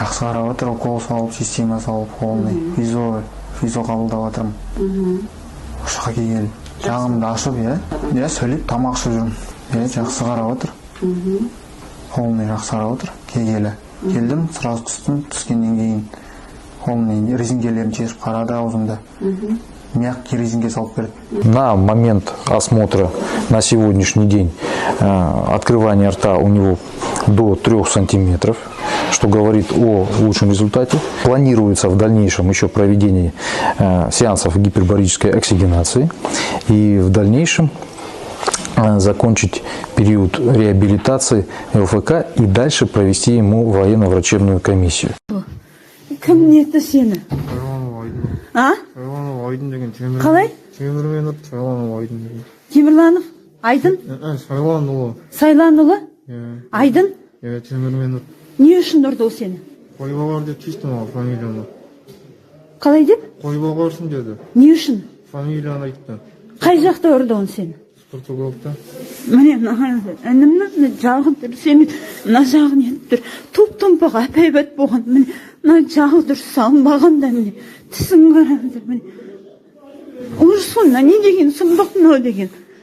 жақсы қарап отыр, укол салып, система салып, қолны физо қабылдап жатырмын. Ошқа келгелі. Жағымды ашып, сөйлеп, тамақ ішіп жүрмін. Жақсы қарап отыр. Қолны жақсы қарап отыр. Келгелі. Келдім, сразу түстім, түскеннен кейін қолны резинкелерін чешіп қарады аузымда. Мягкий резинке салып берді. На момент осмотра на сегодняшний день открывание рта у него до 3 сантиметров, что говорит о лучшем результате. Планируется в дальнейшем еще проведение сеансов гипербарической оксигенации и в дальнейшем закончить период реабилитации ЛФК и дальше провести ему военно-врачебную комиссию. Кім нетті сені? Айдын деген Қалай? Темірменов Сайланов Айдын деген. Темірланов? Айдын? Сайланұлы. Сайланұлы? Айдын? Темірменов. Не үшін ұрды ол сені? Қойбағар деп тиістім ал фамилияны. Қалай деп? Қойбағарсың деді. Не үшін? Фамилияны айтты. Қай жақта ұрды оны сені? Спортоголовта. Міне інімнің жағы тұр, сені мына жағын етіп тұр. Топ-томпақ әпәйбәт болған. Мына жағы тұр салынбағанда міне. Тісін қараңыздар міне. Ұрсын, не деген сұмдық мынау деген.